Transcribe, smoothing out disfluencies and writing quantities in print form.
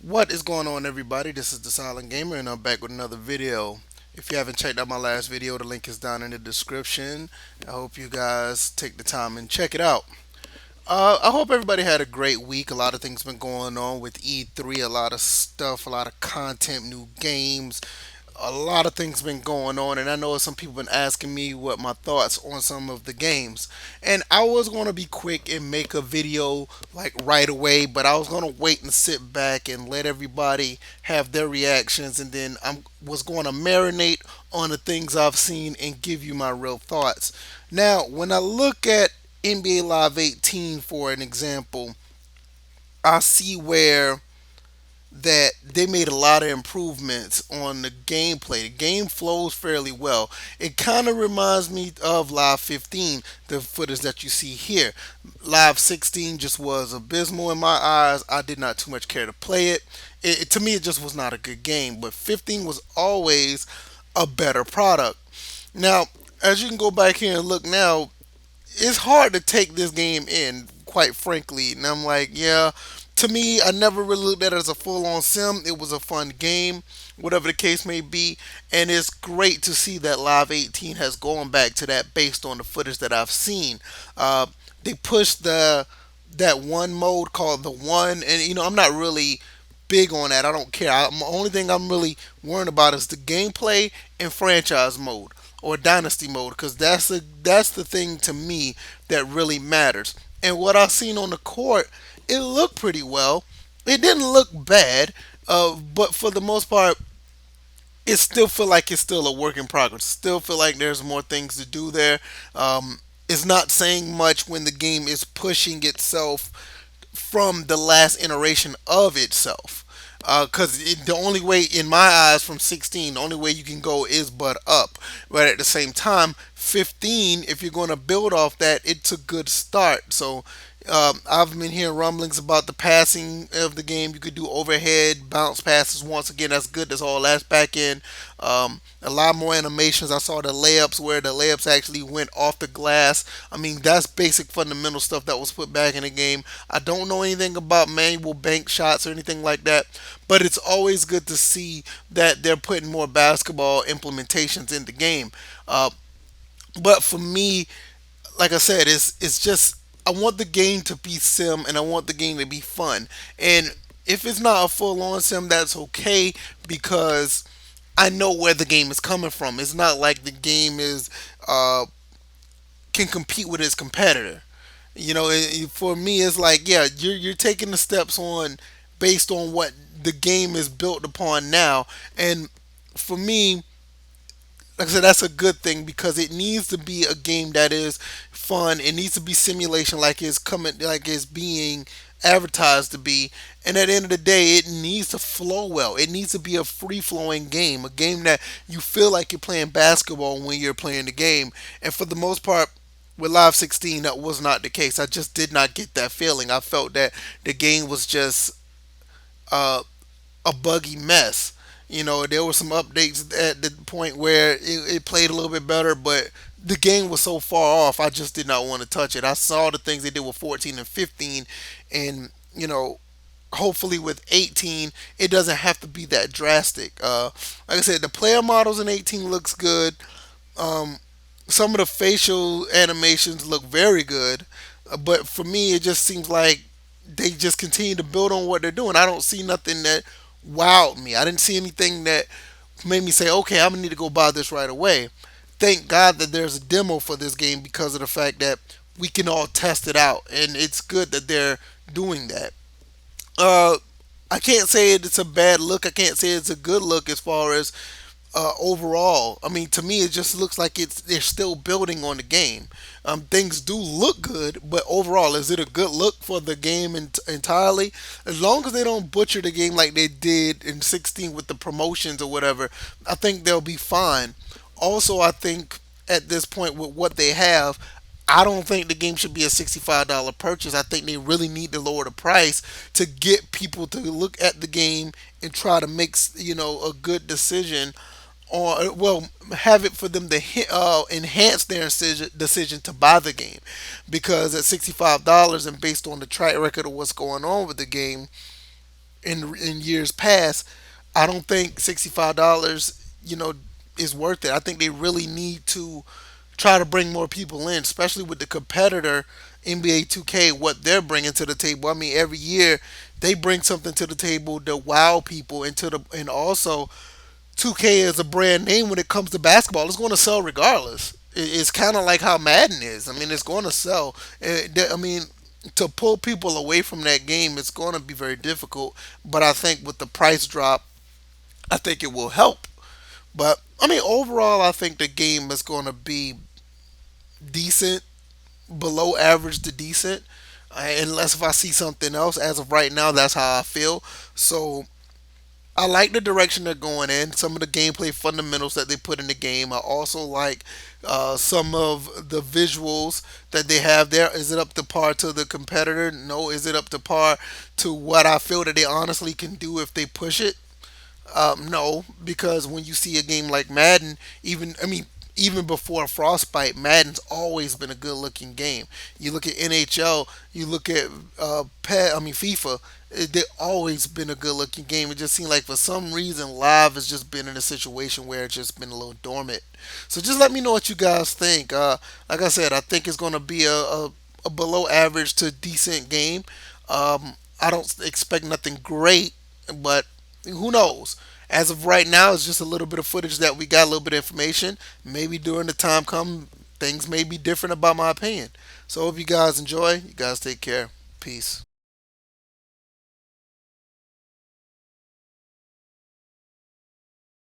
What is going on, everybody? This is the Silent Gamer, and I'm back with another video. If you haven't checked out my last video, the link is down in the description. I hope you guys take the time and check it out. I hope everybody had a great week. A lot of things been going on with E3, a lot of stuff, a lot of content, new games, a lot of things been going on, and I know some people been asking me what my thoughts on some of the games. And I was going to be quick and make a video like right away, but I was going to wait and sit back and let everybody have their reactions, and then I was going to marinate on the things I've seen and give you my real thoughts. Now, when I look at NBA Live 18 for an example, I see where that they made a lot of improvements on the gameplay. The game flows fairly well. It kind of reminds me of Live 15, the footage that you see here. Live 16 just was abysmal in my eyes. I did not too much care to play it. To me, it just was not a good game. But 15 was always a better product. Now, as you can go back here and look now, it's hard to take this game in, quite frankly. And I'm like, yeah, to me, I never really looked at it as a full on sim. It was a fun game, whatever the case may be. And it's great to see that Live 18 has gone back to that based on the footage that I've seen. They pushed that one mode called the one, and I'm not really big on that. I don't care. The only thing I'm really worrying about is the gameplay and franchise mode or dynasty mode, because that's the thing to me that really matters. And what I've seen on the court, it looked pretty well. It didn't look bad, but for the most part, it still feel like it's still a work in progress. Still feel like there's more things to do there. It's not saying much when the game is pushing itself from the last iteration of itself. Because the only way, in my eyes, from 16, the only way you can go is but up. But at the same time, 15, if you're going to build off that, it's a good start. So I've been hearing rumblings about the passing of the game. You could do overhead bounce passes. Once again, that's good. That's all that's back in. A lot more animations. I saw the layups where the layups actually went off the glass. I mean, that's basic fundamental stuff that was put back in the game. I don't know anything about manual bank shots or anything like that, but it's always good to see that they're putting more basketball implementations in the game. Uh, but for me, like I said, it's just I want the game to be sim and I want the game to be fun. And if it's not a full on sim, that's okay because I know where the game is coming from. It's not like the game is can compete with its competitor. For me, it's like, yeah, you're taking the steps on based on what the game is built upon now. And for me, like I said, that's a good thing because it needs to be a game that is fun. It needs to be simulation like it's being advertised to be. And at the end of the day, it needs to flow well. It needs to be a free flowing game, a game that you feel like you're playing basketball when you're playing the game. And for the most part, with Live 16, that was not the case. I just did not get that feeling. I felt that the game was just uh, a buggy mess. There were some updates at the point where it played a little bit better, but the game was so far off, I just did not want to touch it. I saw the things they did with 14 and 15, and hopefully with 18, it doesn't have to be that drastic. Like I said, the player models in 18 looks good. Um, some of the facial animations look very good, but for me, it just seems like they just continue to build on what they're doing. I don't see nothing that wowed me. I didn't see anything that made me say, okay, I'm gonna need to go buy this right away. Thank God that there's a demo for this game because of the fact that we can all test it out, and it's good that they're doing that. Uh, I can't say it's a bad look. I can't say it's a good look as far as overall. I mean, to me, it just looks like they're still building on the game. Things do look good, but overall, is it a good look for the game entirely? As long as they don't butcher the game like they did in 16 with the promotions or whatever, I think they'll be fine. Also, I think at this point with what they have, I don't think the game should be a $65 purchase. I think they really need to lower the price to get people to look at the game and try to make a good decision, or well, have it for them to enhance their decision to buy the game, because at $65 and based on the track record of what's going on with the game, in years past, I don't think $65, is worth it. I think they really need to try to bring more people in, especially with the competitor NBA 2K, what they're bringing to the table. I mean, every year they bring something to the table to wow people into the, and also 2K is a brand name when it comes to basketball. It's going to sell regardless. It's kind of like how Madden is. I mean, it's going to sell. I mean, to pull people away from that game, it's going to be very difficult. But I think with the price drop, I think it will help. But I mean, overall, I think the game is going to be decent, below average to decent, unless if I see something else. As of right now, that's how I feel. So I like the direction they're going in. Some of the gameplay fundamentals that they put in the game. I also like some of the visuals that they have there. Is it up to par to the competitor? No. Is it up to par to what I feel that they honestly can do if they push it? No, because when you see a game like Madden, even before Frostbite, Madden's always been a good-looking game. You look at NHL, you look at FIFA. They've always been a good-looking game. It just seems like for some reason, Live has just been in a situation where it's just been a little dormant. So just let me know what you guys think. Like I said, I think it's going to be a below average to decent game. I don't expect nothing great, but who knows? As of right now, it's just a little bit of footage that we got, a little bit of information. Maybe during the time come, things may be different about my opinion. So, hope you guys enjoy. You guys take care. Peace.